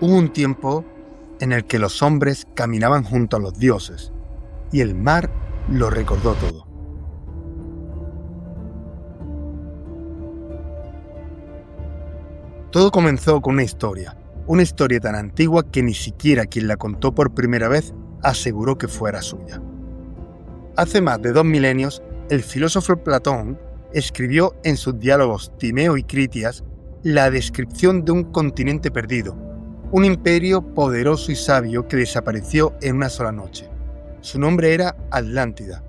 Hubo un tiempo en el que los hombres caminaban junto a los dioses y el mar lo recordó todo. Todo comenzó con una historia tan antigua que ni siquiera quien la contó por primera vez aseguró que fuera suya. Hace más de 2 milenios, el filósofo Platón escribió en sus diálogos Timeo y Critias la descripción de un continente perdido, un imperio poderoso y sabio que desapareció en una sola noche. Su nombre era Atlántida.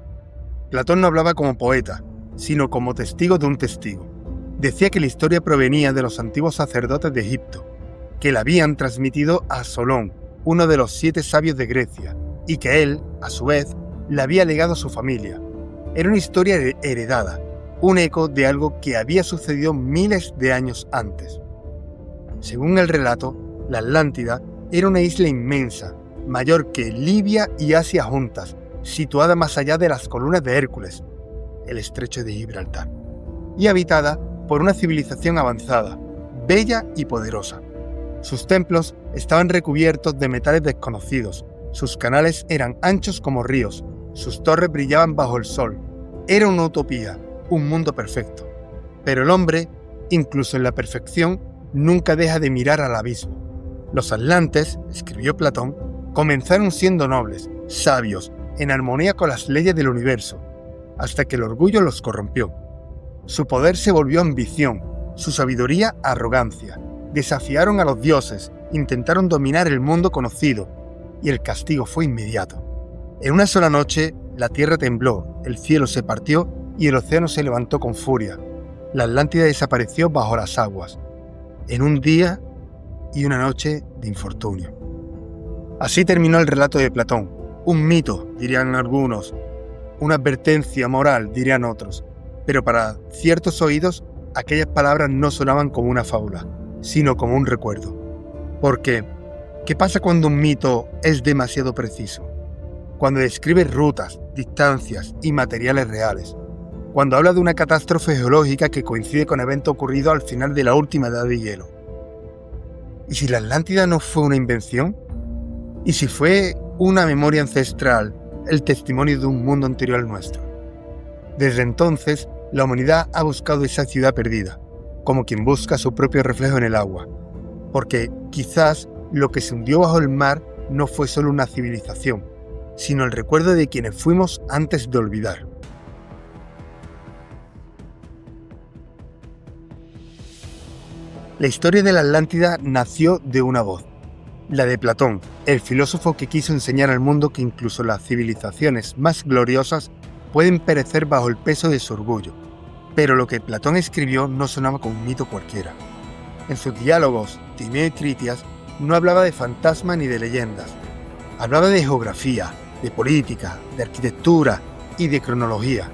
Platón no hablaba como poeta, sino como testigo de un testigo. Decía que la historia provenía de los antiguos sacerdotes de Egipto, que la habían transmitido a Solón, uno de los 7 sabios de Grecia, y que él, a su vez, la había legado a su familia. Era una historia heredada, un eco de algo que había sucedido miles de años antes. Según el relato, la Atlántida era una isla inmensa, mayor que Libia y Asia juntas, situada más allá de las columnas de Hércules, el estrecho de Gibraltar, y habitada por una civilización avanzada, bella y poderosa. Sus templos estaban recubiertos de metales desconocidos, sus canales eran anchos como ríos, sus torres brillaban bajo el sol. Era una utopía, un mundo perfecto. Pero el hombre, incluso en la perfección, nunca deja de mirar al abismo. Los atlantes, escribió Platón, comenzaron siendo nobles, sabios, en armonía con las leyes del universo, hasta que el orgullo los corrompió. Su poder se volvió ambición, su sabiduría arrogancia. Desafiaron a los dioses, intentaron dominar el mundo conocido, y el castigo fue inmediato. En una sola noche, la tierra tembló, el cielo se partió y el océano se levantó con furia. La Atlántida desapareció bajo las aguas, en un día y una noche de infortunio. Así terminó el relato de Platón. Un mito, dirían algunos, una advertencia moral, dirían otros. Pero para ciertos oídos, aquellas palabras no sonaban como una fábula, sino como un recuerdo. Porque, ¿qué pasa cuando un mito es demasiado preciso? Cuando describe rutas, distancias y materiales reales. Cuando habla de una catástrofe geológica que coincide con evento ocurrido al final de la última edad de hielo. ¿Y si la Atlántida no fue una invención? ¿Y si fue una memoria ancestral, el testimonio de un mundo anterior al nuestro? Desde entonces, la humanidad ha buscado esa ciudad perdida, como quien busca su propio reflejo en el agua. Porque quizás lo que se hundió bajo el mar no fue solo una civilización, sino el recuerdo de quienes fuimos antes de olvidar. La historia de la Atlántida nació de una voz, la de Platón, el filósofo que quiso enseñar al mundo que incluso las civilizaciones más gloriosas pueden perecer bajo el peso de su orgullo. Pero lo que Platón escribió no sonaba como un mito cualquiera. En sus diálogos, Timeo y Critias, no hablaba de fantasmas ni de leyendas. Hablaba de geografía, de política, de arquitectura y de cronología.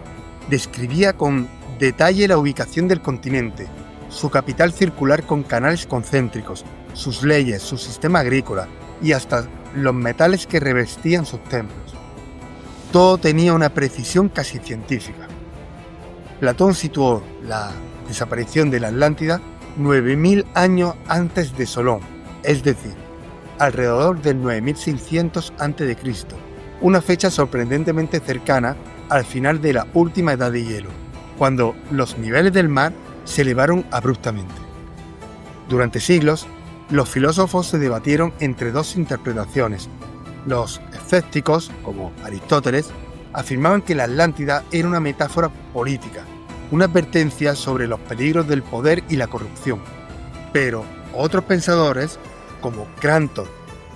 Describía con detalle la ubicación del continente, su capital circular con canales concéntricos, sus leyes, su sistema agrícola y hasta los metales que revestían sus templos. Todo tenía una precisión casi científica. Platón situó la desaparición de la Atlántida 9000 años antes de Solón, es decir, alrededor del 9600 a.C., una fecha sorprendentemente cercana al final de la última edad de hielo, cuando los niveles del mar se elevaron abruptamente. Durante siglos, los filósofos se debatieron entre dos interpretaciones. Los escépticos, como Aristóteles, afirmaban que la Atlántida era una metáfora política, una advertencia sobre los peligros del poder y la corrupción. Pero otros pensadores, como Crantor,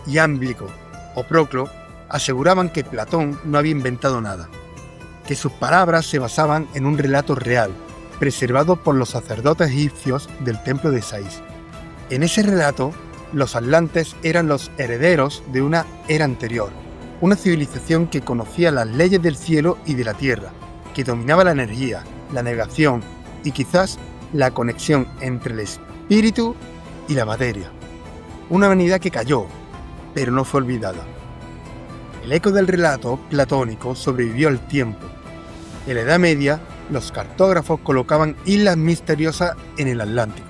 Iámblico o Proclo, aseguraban que Platón no había inventado nada, que sus palabras se basaban en un relato real, preservado por los sacerdotes egipcios del templo de Sais. En ese relato, los atlantes eran los herederos de una era anterior, una civilización que conocía las leyes del cielo y de la tierra, que dominaba la energía, la navegación y quizás la conexión entre el espíritu y la materia. Una humanidad que cayó, pero no fue olvidada. El eco del relato platónico sobrevivió al tiempo. En la Edad Media, los cartógrafos colocaban islas misteriosas en el Atlántico.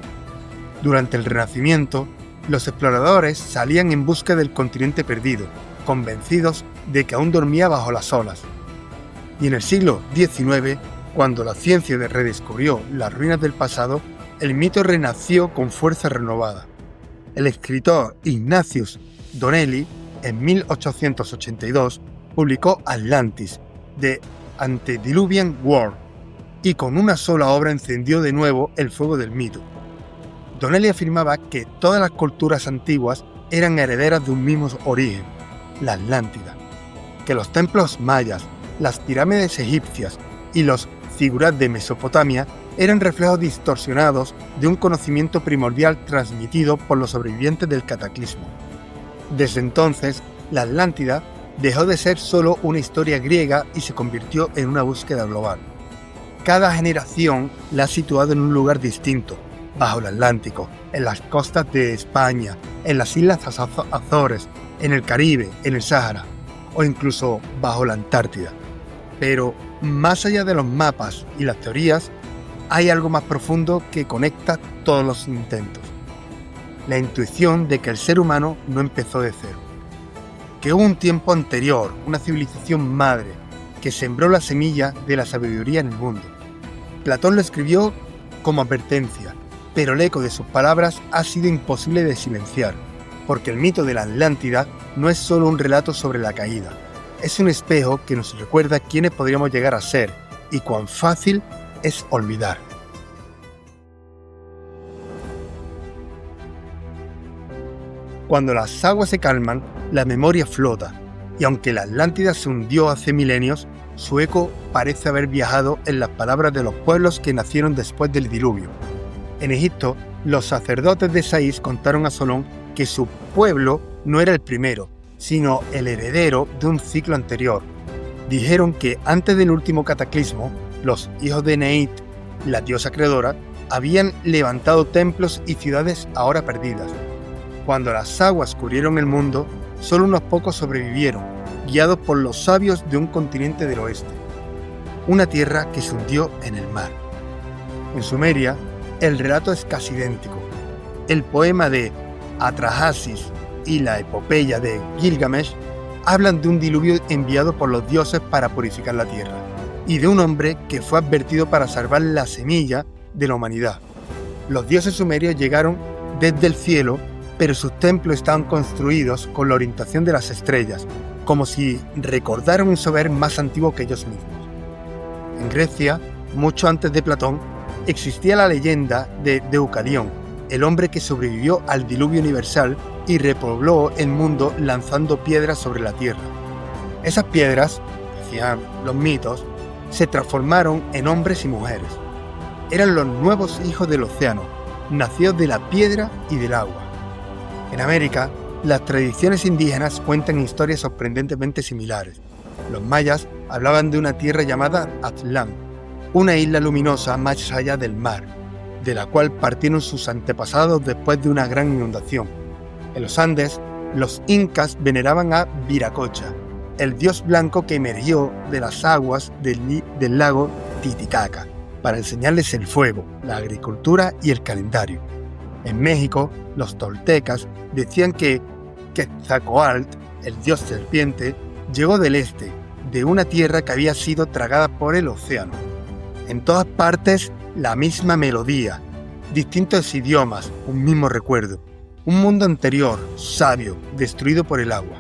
Durante el Renacimiento, Los exploradores salían en busca del continente perdido, convencidos de que aún dormía bajo las olas. Y en el siglo XIX, cuando la ciencia redescubrió las ruinas del pasado, el mito renació con fuerza renovada. El escritor Ignatius Donnelly, en 1882, publicó Atlantis, The Antediluvian World, y con una sola obra encendió de nuevo el fuego del mito. Donnelly afirmaba que todas las culturas antiguas eran herederas de un mismo origen, la Atlántida, que los templos mayas, las pirámides egipcias y los figuras de Mesopotamia eran reflejos distorsionados de un conocimiento primordial transmitido por los sobrevivientes del cataclismo. Desde entonces, la Atlántida dejó de ser solo una historia griega y se convirtió en una búsqueda global. Cada generación la ha situado en un lugar distinto, bajo el Atlántico, en las costas de España, en las islas Azores, en el Caribe, en el Sáhara o incluso bajo la Antártida. Pero más allá de los mapas y las teorías, hay algo más profundo que conecta todos los intentos. La intuición de que el ser humano no empezó de cero. Que hubo un tiempo anterior, una civilización madre, que sembró la semilla de la sabiduría en el mundo. Platón lo escribió como advertencia, pero el eco de sus palabras ha sido imposible de silenciar, porque el mito de la Atlántida no es solo un relato sobre la caída, es un espejo que nos recuerda quiénes podríamos llegar a ser y cuán fácil es olvidar. Cuando las aguas se calman, la memoria flota, y aunque la Atlántida se hundió hace milenios, su eco parece haber viajado en las palabras de los pueblos que nacieron después del diluvio. En Egipto, los sacerdotes de Saís contaron a Solón que su pueblo no era el primero, sino el heredero de un ciclo anterior. Dijeron que antes del último cataclismo, los hijos de Neit, la diosa creadora, habían levantado templos y ciudades ahora perdidas. Cuando las aguas cubrieron el mundo, solo unos pocos sobrevivieron, guiados por los sabios de un continente del oeste. Una tierra que se hundió en el mar. En Sumeria, el relato es casi idéntico. El poema de Atrahasis y la epopeya de Gilgamesh hablan de un diluvio enviado por los dioses para purificar la tierra, y de un hombre que fue advertido para salvar la semilla de la humanidad. Los dioses sumerios llegaron desde el cielo, pero sus templos estaban construidos con la orientación de las estrellas, como si recordaran un saber más antiguo que ellos mismos. En Grecia, mucho antes de Platón, existía la leyenda de Deucalión, el hombre que sobrevivió al diluvio universal y repobló el mundo lanzando piedras sobre la tierra. Esas piedras, decían los mitos, se transformaron en hombres y mujeres. Eran los nuevos hijos del océano, nacidos de la piedra y del agua. En América, las tradiciones indígenas cuentan historias sorprendentemente similares. Los mayas hablaban de una tierra llamada Aztlán, una isla luminosa más allá del mar, de la cual partieron sus antepasados después de una gran inundación. En los Andes, los incas veneraban a Viracocha, el dios blanco que emergió de las aguas del lago Titicaca, para enseñarles el fuego, la agricultura y el calendario. En México, los toltecas decían que Quetzalcóatl, el dios serpiente, llegó del este, de una tierra que había sido tragada por el océano. En todas partes, la misma melodía, distintos idiomas, un mismo recuerdo. Un mundo anterior, sabio, destruido por el agua.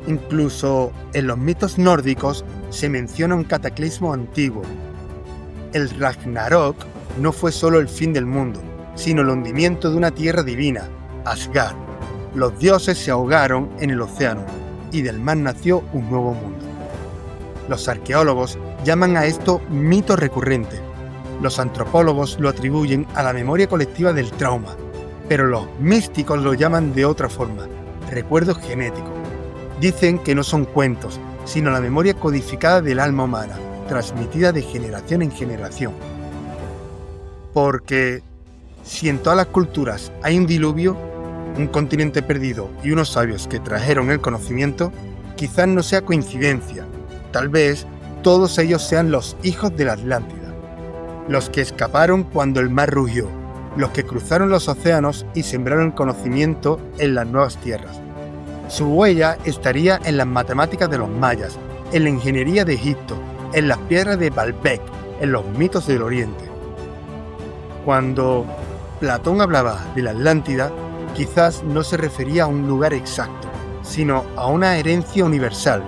Incluso en los mitos nórdicos se menciona un cataclismo antiguo. El Ragnarok no fue solo el fin del mundo, sino el hundimiento de una tierra divina, Asgard. Los dioses se ahogaron en el océano y del mar nació un nuevo mundo. Los arqueólogos llaman a esto mito recurrente. Los antropólogos lo atribuyen a la memoria colectiva del trauma, pero los místicos lo llaman de otra forma, recuerdo genético. Dicen que no son cuentos, sino la memoria codificada del alma humana, transmitida de generación en generación. Porque si en todas las culturas hay un diluvio, un continente perdido y unos sabios que trajeron el conocimiento, quizás no sea coincidencia. Tal vez todos ellos sean los hijos de la Atlántida, los que escaparon cuando el mar rugió, los que cruzaron los océanos y sembraron conocimiento en las nuevas tierras. Su huella estaría en las matemáticas de los mayas, en la ingeniería de Egipto, en las piedras de Baalbek, en los mitos del Oriente. Cuando Platón hablaba de la Atlántida, quizás no se refería a un lugar exacto, sino a una herencia universal,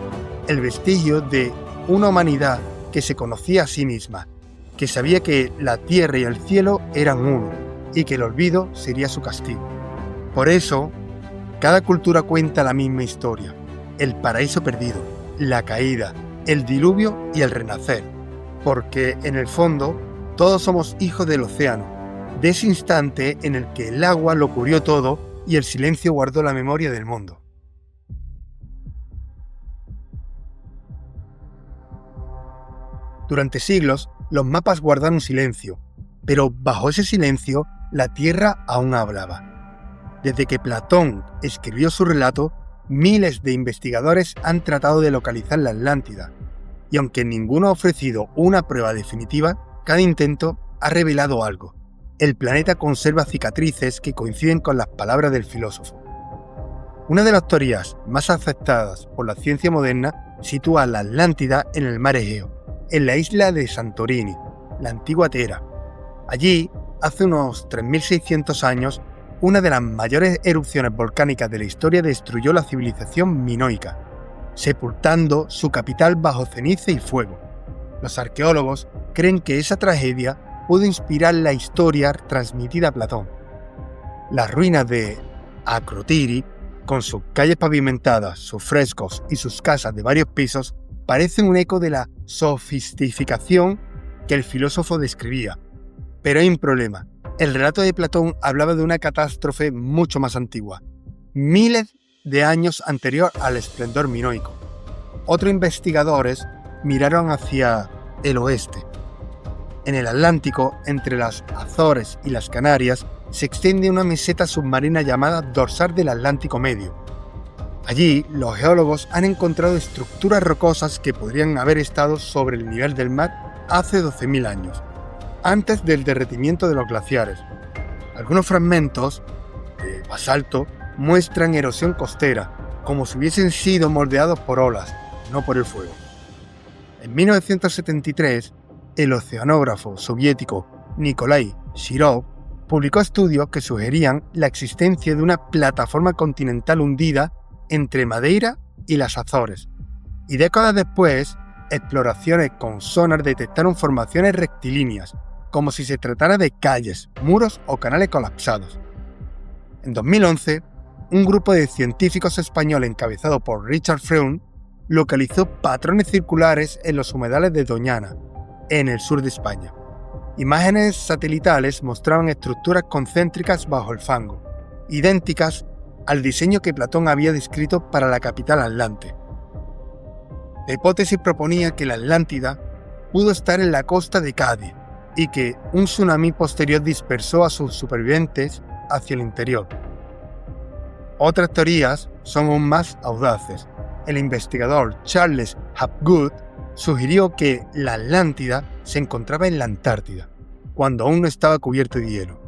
el vestigio de una humanidad que se conocía a sí misma, que sabía que la tierra y el cielo eran uno, y que el olvido sería su castigo. Por eso, cada cultura cuenta la misma historia: el paraíso perdido, la caída, el diluvio y el renacer, porque en el fondo todos somos hijos del océano, de ese instante en el que el agua lo cubrió todo y el silencio guardó la memoria del mundo. Durante siglos, los mapas guardaron silencio, pero bajo ese silencio, la Tierra aún hablaba. Desde que Platón escribió su relato, miles de investigadores han tratado de localizar la Atlántida, y aunque ninguno ha ofrecido una prueba definitiva, cada intento ha revelado algo. El planeta conserva cicatrices que coinciden con las palabras del filósofo. Una de las teorías más aceptadas por la ciencia moderna sitúa a la Atlántida en el mar Egeo, en la isla de Santorini, la antigua Tera. Allí, hace unos 3.600 años, una de las mayores erupciones volcánicas de la historia destruyó la civilización minoica, sepultando su capital bajo ceniza y fuego. Los arqueólogos creen que esa tragedia pudo inspirar la historia transmitida a Platón. Las ruinas de Akrotiri, con sus calles pavimentadas, sus frescos y sus casas de varios pisos, parecen un eco de la sofisticación que el filósofo describía. Pero hay un problema. El relato de Platón hablaba de una catástrofe mucho más antigua, miles de años anterior al esplendor minoico. Otros investigadores miraron hacia el oeste. En el Atlántico, entre las Azores y las Canarias, se extiende una meseta submarina llamada Dorsal del Atlántico Medio. Allí, los geólogos han encontrado estructuras rocosas que podrían haber estado sobre el nivel del mar hace 12.000 años, antes del derretimiento de los glaciares. Algunos fragmentos de basalto muestran erosión costera, como si hubiesen sido moldeados por olas, no por el fuego. En 1973, el oceanógrafo soviético Nikolai Shirov publicó estudios que sugerían la existencia de una plataforma continental hundida entre Madeira y las Azores, y décadas después, exploraciones con sonar detectaron formaciones rectilíneas, como si se tratara de calles, muros o canales colapsados. En 2011, un grupo de científicos españoles encabezado por Richard Freund localizó patrones circulares en los humedales de Doñana, en el sur de España. Imágenes satelitales mostraban estructuras concéntricas bajo el fango, idénticas al diseño que Platón había descrito para la capital Atlante. La hipótesis proponía que la Atlántida pudo estar en la costa de Cádiz y que un tsunami posterior dispersó a sus supervivientes hacia el interior. Otras teorías son aún más audaces. El investigador Charles Hapgood sugirió que la Atlántida se encontraba en la Antártida, cuando aún no estaba cubierto de hielo.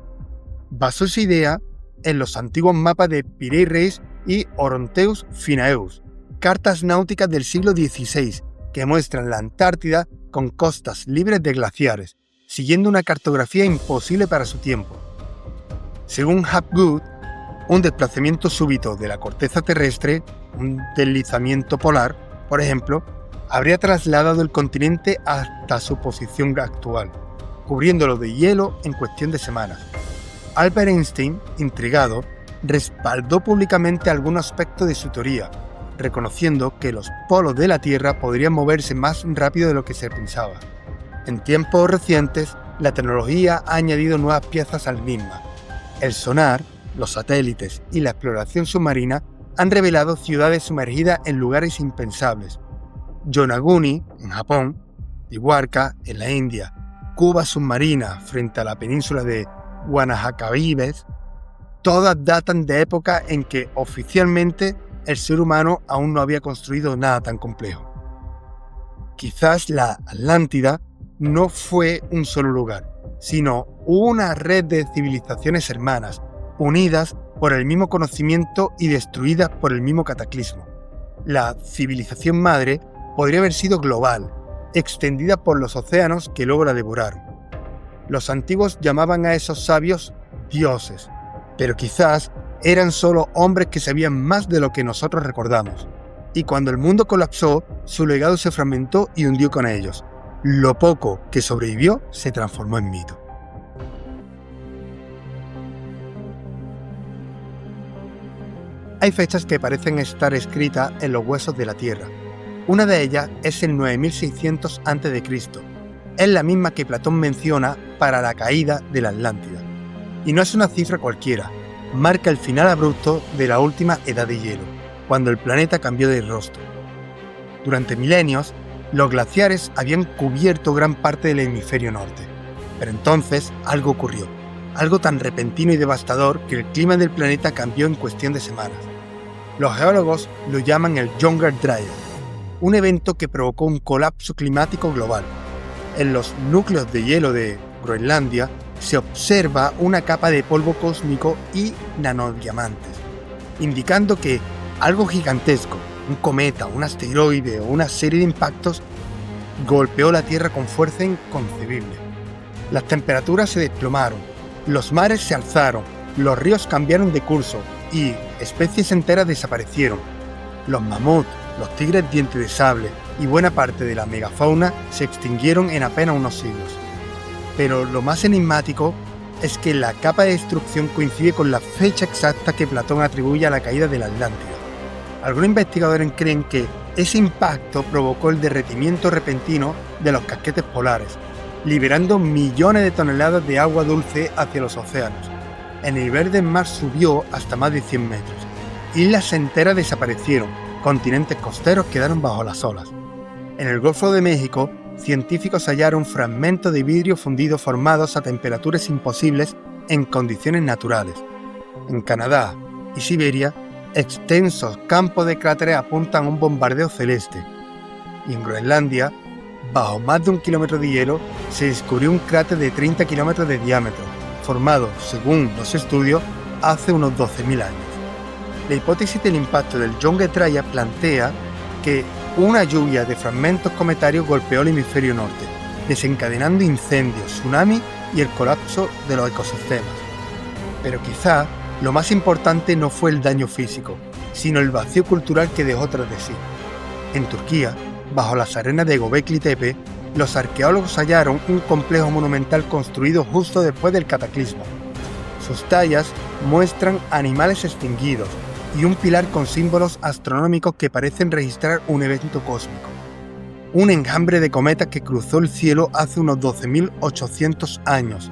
Basó esa idea en los antiguos mapas de Piri Reis y Oronteus Finaeus, cartas náuticas del siglo XVI que muestran la Antártida con costas libres de glaciares, siguiendo una cartografía imposible para su tiempo. Según Hapgood, un desplazamiento súbito de la corteza terrestre, un deslizamiento polar, por ejemplo, habría trasladado el continente hasta su posición actual, cubriéndolo de hielo en cuestión de semanas. Albert Einstein, intrigado, respaldó públicamente algunos aspectos de su teoría, reconociendo que los polos de la Tierra podrían moverse más rápido de lo que se pensaba. En tiempos recientes, la tecnología ha añadido nuevas piezas al enigma. El sonar, los satélites y la exploración submarina han revelado ciudades sumergidas en lugares impensables. Yonaguni, en Japón, Tihuarca, en la India, Cuba submarina frente a la península de Guanajacaibes, todas datan de época en que oficialmente el ser humano aún no había construido nada tan complejo. Quizás la Atlántida no fue un solo lugar, sino una red de civilizaciones hermanas, unidas por el mismo conocimiento y destruidas por el mismo cataclismo. La civilización madre podría haber sido global, extendida por los océanos que luego la devoraron. Los antiguos llamaban a esos sabios dioses, pero quizás eran solo hombres que sabían más de lo que nosotros recordamos. Y cuando el mundo colapsó, su legado se fragmentó y hundió con ellos. Lo poco que sobrevivió se transformó en mito. Hay fechas que parecen estar escritas en los huesos de la Tierra. Una de ellas es el 9600 a.C. Es la misma que Platón menciona para la caída de la Atlántida. Y no es una cifra cualquiera, marca el final abrupto de la última edad de hielo, cuando el planeta cambió de rostro. Durante milenios, los glaciares habían cubierto gran parte del hemisferio norte, pero entonces algo ocurrió, algo tan repentino y devastador que el clima del planeta cambió en cuestión de semanas. Los geólogos lo llaman el Younger Dryad, un evento que provocó un colapso climático global. En los núcleos de hielo de Groenlandia se observa una capa de polvo cósmico y nanodiamantes, indicando que algo gigantesco, un cometa, un asteroide o una serie de impactos, golpeó la Tierra con fuerza inconcebible. Las temperaturas se desplomaron, los mares se alzaron, los ríos cambiaron de curso y especies enteras desaparecieron. Los mamuts, los tigres dientes de sable y buena parte de la megafauna se extinguieron en apenas unos siglos. Pero lo más enigmático es que la capa de destrucción coincide con la fecha exacta que Platón atribuye a la caída de la Atlántida. Algunos investigadores creen que ese impacto provocó el derretimiento repentino de los casquetes polares, liberando millones de toneladas de agua dulce hacia los océanos. El nivel del mar subió hasta más de 100 metros. Islas enteras desaparecieron, continentes costeros quedaron bajo las olas. En el Golfo de México, científicos hallaron fragmentos de vidrio fundido formados a temperaturas imposibles en condiciones naturales. En Canadá y Siberia, extensos campos de cráteres apuntan a un bombardeo celeste. Y en Groenlandia, bajo más de 1 kilómetro de hielo, se descubrió un cráter de 30 kilómetros de diámetro, formado, según los estudios, hace unos 12.000 años. La hipótesis del impacto del Younger Dryad plantea que una lluvia de fragmentos cometarios golpeó el hemisferio norte, desencadenando incendios, tsunamis y el colapso de los ecosistemas. Pero quizá lo más importante no fue el daño físico, sino el vacío cultural que dejó tras de sí. En Turquía, bajo las arenas de Göbekli Tepe, los arqueólogos hallaron un complejo monumental construido justo después del cataclismo. Sus tallas muestran animales extinguidos y un pilar con símbolos astronómicos que parecen registrar un evento cósmico. Un enjambre de cometas que cruzó el cielo hace unos 12.800 años.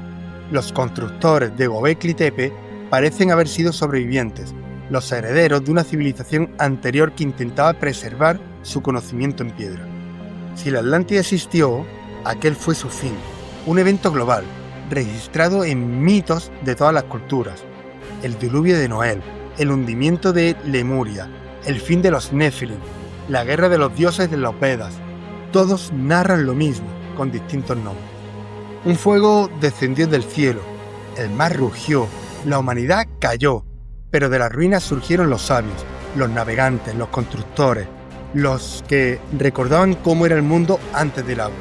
Los constructores de Göbekli Tepe parecen haber sido sobrevivientes, los herederos de una civilización anterior que intentaba preservar su conocimiento en piedra. Si la Atlántida existió, aquel fue su fin, un evento global, registrado en mitos de todas las culturas. El diluvio de Noé, el hundimiento de Lemuria, el fin de los Nephilim, la guerra de los dioses de los Vedas, todos narran lo mismo, con distintos nombres. Un fuego descendió del cielo, el mar rugió, la humanidad cayó, pero de las ruinas surgieron los sabios, los navegantes, los constructores, los que recordaban cómo era el mundo antes del agua,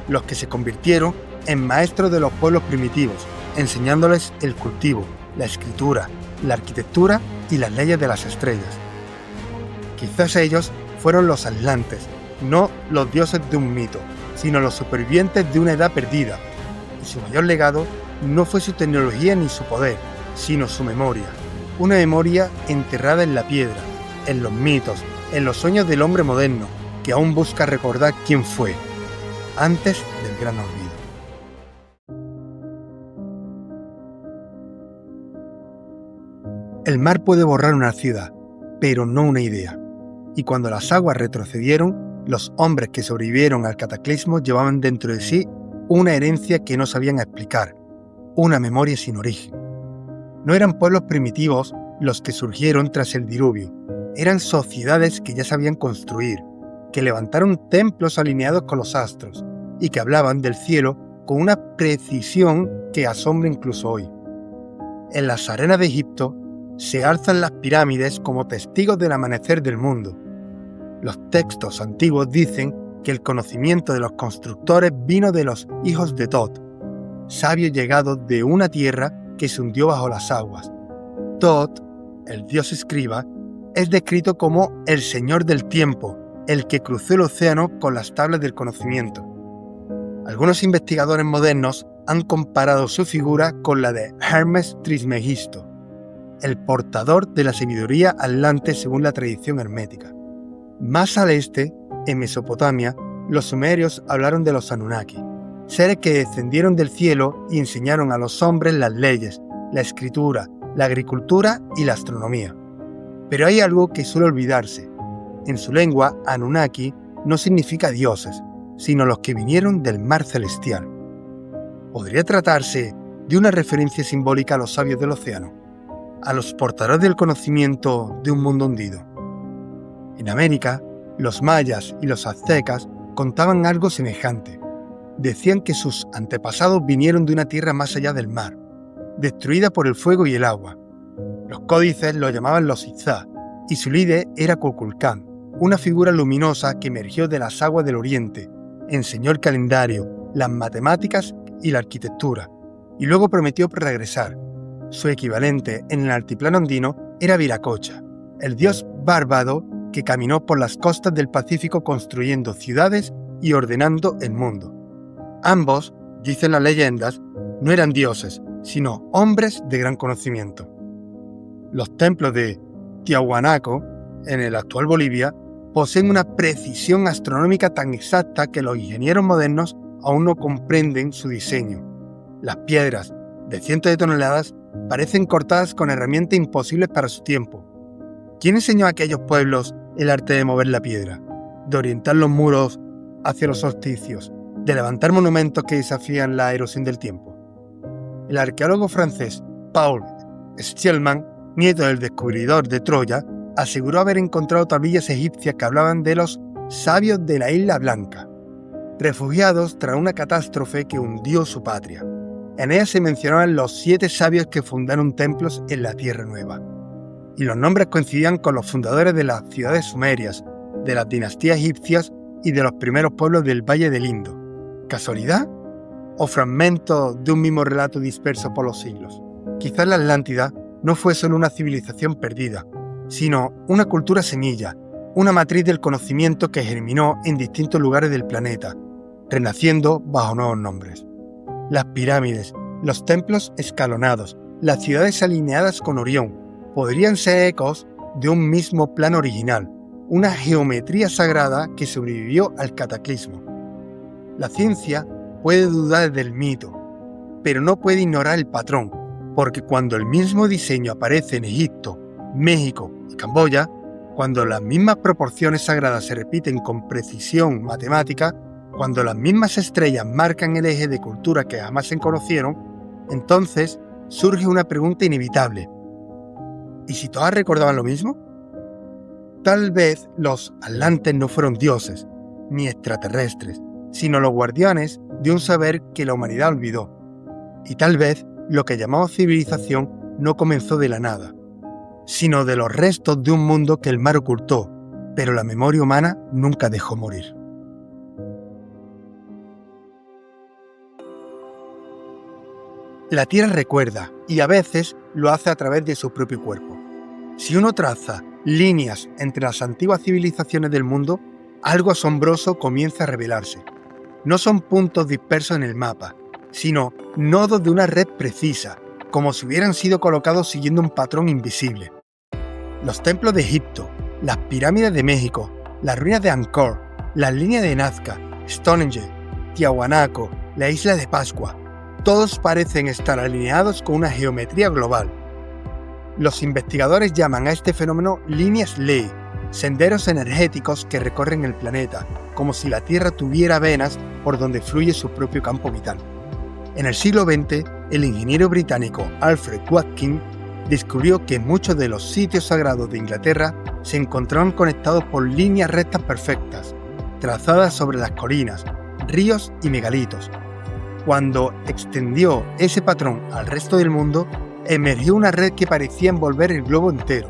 los que se convirtieron en maestros de los pueblos primitivos, enseñándoles el cultivo, la escritura, la arquitectura y las leyes de las estrellas. Quizás ellos fueron los atlantes, no los dioses de un mito, sino los supervivientes de una edad perdida, y su mayor legado no fue su tecnología ni su poder, sino su memoria, una memoria enterrada en la piedra, en los mitos, en los sueños del hombre moderno, que aún busca recordar quién fue, antes del gran olvido. El mar puede borrar una ciudad, pero no una idea. Y cuando las aguas retrocedieron, los hombres que sobrevivieron al cataclismo llevaban dentro de sí una herencia que no sabían explicar, una memoria sin origen. No eran pueblos primitivos los que surgieron tras el diluvio, eran sociedades que ya sabían construir, que levantaron templos alineados con los astros y que hablaban del cielo con una precisión que asombra incluso hoy. En las arenas de Egipto se alzan las pirámides como testigos del amanecer del mundo. Los textos antiguos dicen que el conocimiento de los constructores vino de los hijos de Tot, sabios llegados de una tierra que se hundió bajo las aguas. Tot, el dios escriba, es descrito como el señor del tiempo, el que cruzó el océano con las tablas del conocimiento. Algunos investigadores modernos han comparado su figura con la de Hermes Trismegisto, el portador de la sabiduría atlante según la tradición hermética. Más al este, en Mesopotamia, los sumerios hablaron de los Anunnaki, seres que descendieron del cielo y enseñaron a los hombres las leyes, la escritura, la agricultura y la astronomía. Pero hay algo que suele olvidarse. En su lengua, Anunnaki no significa dioses, sino los que vinieron del mar celestial. ¿Podría tratarse de una referencia simbólica a los sabios del océano, a los portadores del conocimiento de un mundo hundido? En América, los mayas y los aztecas contaban algo semejante. Decían que sus antepasados vinieron de una tierra más allá del mar, destruida por el fuego y el agua. Los códices lo llamaban los Itzá, y su líder era Kukulcán, una figura luminosa que emergió de las aguas del oriente, enseñó el calendario, las matemáticas y la arquitectura, y luego prometió regresar. Su equivalente en el altiplano andino era Viracocha, el dios bárbaro que caminó por las costas del Pacífico construyendo ciudades y ordenando el mundo. Ambos, dicen las leyendas, no eran dioses, sino hombres de gran conocimiento. Los templos de Tiahuanaco, en el actual Bolivia, poseen una precisión astronómica tan exacta que los ingenieros modernos aún no comprenden su diseño. Las piedras, de cientos de toneladas, parecen cortadas con herramientas imposibles para su tiempo. ¿Quién enseñó a aquellos pueblos el arte de mover la piedra, de orientar los muros hacia los solsticios, de levantar monumentos que desafían la erosión del tiempo? El arqueólogo francés Paul Stielman, nieto del descubridor de Troya, aseguró haber encontrado tablillas egipcias que hablaban de los sabios de la Isla Blanca, refugiados tras una catástrofe que hundió su patria. En ellas se mencionaban los 7 sabios que fundaron templos en la Tierra Nueva, y los nombres coincidían con los fundadores de las ciudades sumerias, de las dinastías egipcias y de los primeros pueblos del Valle del Indo. ¿Casualidad? ¿O fragmentos de un mismo relato disperso por los siglos? Quizás la Atlántida no fue solo una civilización perdida, sino una cultura semilla, una matriz del conocimiento que germinó en distintos lugares del planeta, renaciendo bajo nuevos nombres. Las pirámides, los templos escalonados, las ciudades alineadas con Orión, podrían ser ecos de un mismo plan original, una geometría sagrada que sobrevivió al cataclismo. La ciencia puede dudar del mito, pero no puede ignorar el patrón, porque cuando el mismo diseño aparece en Egipto, México y Camboya, cuando las mismas proporciones sagradas se repiten con precisión matemática, cuando las mismas estrellas marcan el eje de cultura que jamás se conocieron, entonces surge una pregunta inevitable. ¿Y si todas recordaban lo mismo? Tal vez los atlantes no fueron dioses, ni extraterrestres, sino los guardianes de un saber que la humanidad olvidó. Y tal vez lo que llamamos civilización no comenzó de la nada, sino de los restos de un mundo que el mar ocultó, pero la memoria humana nunca dejó morir. La Tierra recuerda, y a veces lo hace a través de su propio cuerpo. Si uno traza líneas entre las antiguas civilizaciones del mundo, algo asombroso comienza a revelarse. No son puntos dispersos en el mapa, sino nodos de una red precisa, como si hubieran sido colocados siguiendo un patrón invisible. Los templos de Egipto, las pirámides de México, las ruinas de Angkor, las líneas de Nazca, Stonehenge, Tiahuanaco, la isla de Pascua, todos parecen estar alineados con una geometría global. Los investigadores llaman a este fenómeno líneas Ley, senderos energéticos que recorren el planeta, como si la Tierra tuviera venas por donde fluye su propio campo vital. En el siglo XX, el ingeniero británico Alfred Watkins descubrió que muchos de los sitios sagrados de Inglaterra se encontraban conectados por líneas rectas perfectas, trazadas sobre las colinas, ríos y megalitos. Cuando extendió ese patrón al resto del mundo, emergió una red que parecía envolver el globo entero.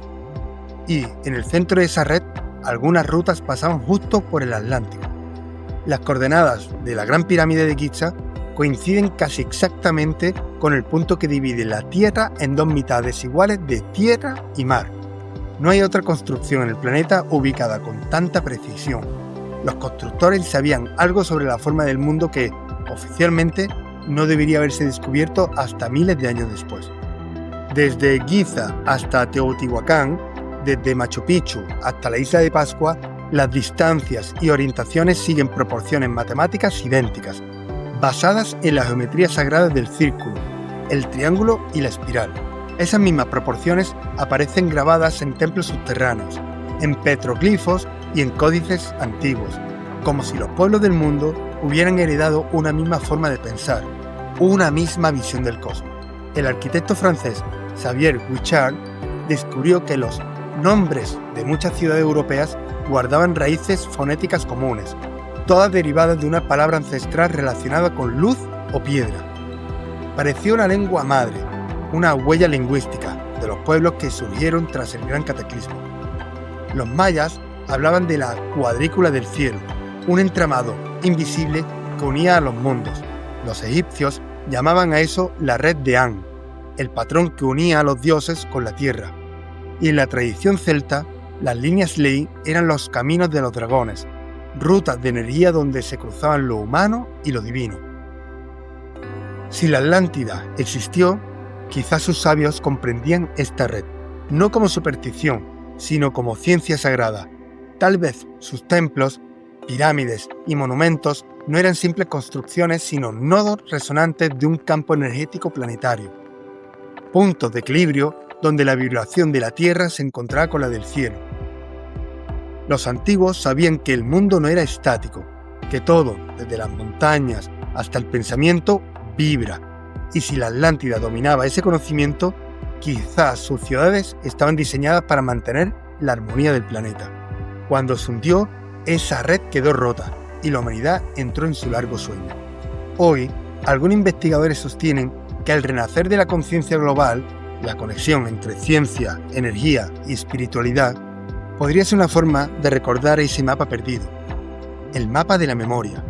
Y en el centro de esa red, algunas rutas pasaban justo por el Atlántico. Las coordenadas de la Gran Pirámide de Giza coinciden casi exactamente con el punto que divide la Tierra en dos mitades iguales de tierra y mar. No hay otra construcción en el planeta ubicada con tanta precisión. Los constructores sabían algo sobre la forma del mundo que, oficialmente, no debería haberse descubierto hasta miles de años después. Desde Giza hasta Teotihuacán, desde Machu Picchu hasta la isla de Pascua, las distancias y orientaciones siguen proporciones matemáticas idénticas, basadas en la geometría sagrada del círculo, el triángulo y la espiral. Esas mismas proporciones aparecen grabadas en templos subterráneos, en petroglifos y en códices antiguos, como si los pueblos del mundo hubieran heredado una misma forma de pensar, una misma visión del cosmos. El arquitecto francés Xavier Guichard descubrió que los nombres de muchas ciudades europeas guardaban raíces fonéticas comunes, todas derivadas de una palabra ancestral relacionada con luz o piedra. Parecía una lengua madre, una huella lingüística de los pueblos que surgieron tras el gran cataclismo. Los mayas hablaban de la cuadrícula del cielo, un entramado invisible que unía a los mundos. Los egipcios llamaban a eso la red de An, el patrón que unía a los dioses con la tierra. Y en la tradición celta, las líneas ley eran los caminos de los dragones, rutas de energía donde se cruzaban lo humano y lo divino. Si la Atlántida existió, quizás sus sabios comprendían esta red, no como superstición, sino como ciencia sagrada. Tal vez sus templos, pirámides y monumentos no eran simples construcciones, sino nodos resonantes de un campo energético planetario. Puntos de equilibrio donde la vibración de la Tierra se encontraba con la del cielo. Los antiguos sabían que el mundo no era estático, que todo, desde las montañas hasta el pensamiento, vibra. Y si la Atlántida dominaba ese conocimiento, quizás sus ciudades estaban diseñadas para mantener la armonía del planeta. Cuando se hundió, esa red quedó rota y la humanidad entró en su largo sueño. Hoy, algunos investigadores sostienen que al renacer de la conciencia global, la conexión entre ciencia, energía y espiritualidad podría ser una forma de recordar ese mapa perdido, el mapa de la memoria,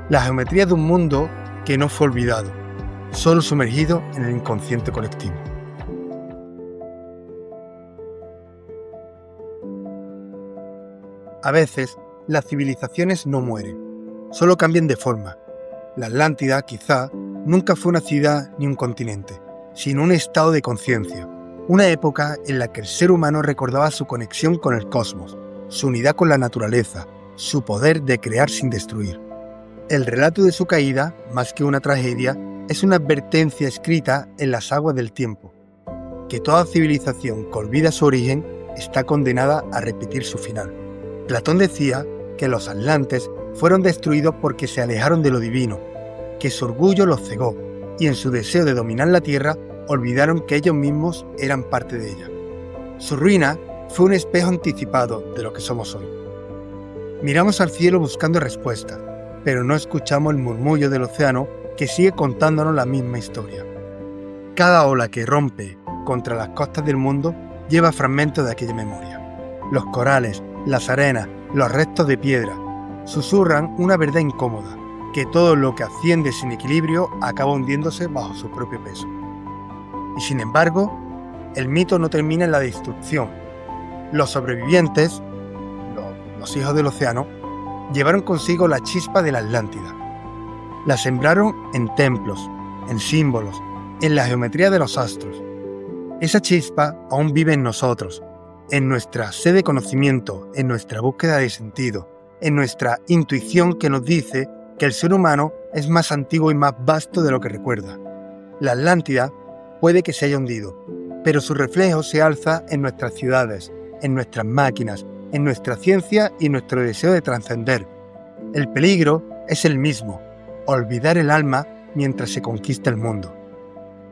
la geometría de un mundo que no fue olvidado, solo sumergido en el inconsciente colectivo. A veces, las civilizaciones no mueren, solo cambian de forma. La Atlántida, quizá, nunca fue una ciudad ni un continente, sino un estado de conciencia, una época en la que el ser humano recordaba su conexión con el cosmos, su unidad con la naturaleza, su poder de crear sin destruir. El relato de su caída, más que una tragedia, es una advertencia escrita en las aguas del tiempo, que toda civilización que olvida su origen está condenada a repetir su final. Platón decía que los atlantes fueron destruidos porque se alejaron de lo divino, que su orgullo los cegó y en su deseo de dominar la tierra olvidaron que ellos mismos eran parte de ella. Su ruina fue un espejo anticipado de lo que somos hoy. Miramos al cielo buscando respuestas, pero no escuchamos el murmullo del océano que sigue contándonos la misma historia. Cada ola que rompe contra las costas del mundo lleva fragmentos de aquella memoria. Los corales, las arenas, los restos de piedra susurran una verdad incómoda, que todo lo que asciende sin equilibrio acaba hundiéndose bajo su propio peso. Y sin embargo, el mito no termina en la destrucción. Los sobrevivientes, los hijos del océano, llevaron consigo la chispa de la Atlántida. La sembraron en templos, en símbolos, en la geometría de los astros. Esa chispa aún vive en nosotros, en nuestra sed de conocimiento, en nuestra búsqueda de sentido, en nuestra intuición que nos dice que el ser humano es más antiguo y más vasto de lo que recuerda. La Atlántida puede que se haya hundido, pero su reflejo se alza en nuestras ciudades, en nuestras máquinas, en nuestra ciencia y nuestro deseo de trascender. El peligro es el mismo, olvidar el alma mientras se conquista el mundo.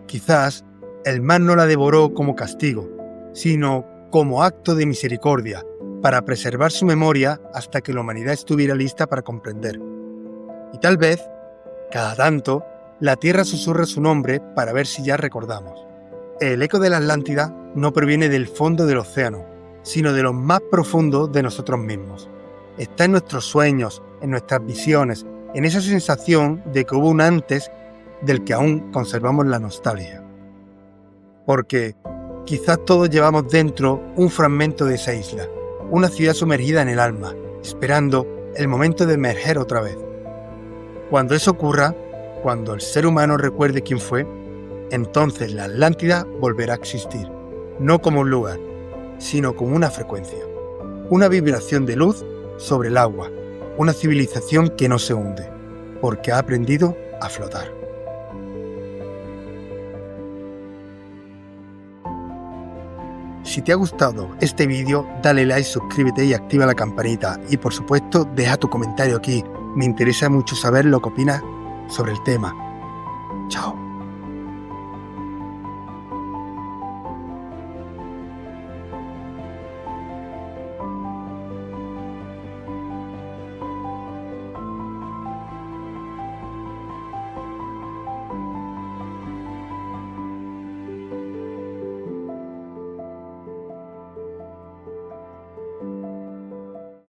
Quizás el mar no la devoró como castigo, sino como acto de misericordia, para preservar su memoria hasta que la humanidad estuviera lista para comprender. Y tal vez, cada tanto, La Tierra susurra su nombre para ver si ya recordamos. El eco de la Atlántida no proviene del fondo del océano, sino de lo más profundo de nosotros mismos. Está en nuestros sueños, en nuestras visiones, en esa sensación de que hubo un antes del que aún conservamos la nostalgia. Porque quizás todos llevamos dentro un fragmento de esa isla, una ciudad sumergida en el alma, esperando el momento de emerger otra vez. Cuando eso ocurra, cuando el ser humano recuerde quién fue, entonces la Atlántida volverá a existir, no como un lugar, sino como una frecuencia, una vibración de luz sobre el agua, una civilización que no se hunde, porque ha aprendido a flotar. Si te ha gustado este vídeo, dale like, suscríbete y activa la campanita. Y por supuesto, deja tu comentario aquí. Me interesa mucho saber lo que opinas sobre el tema. Chao.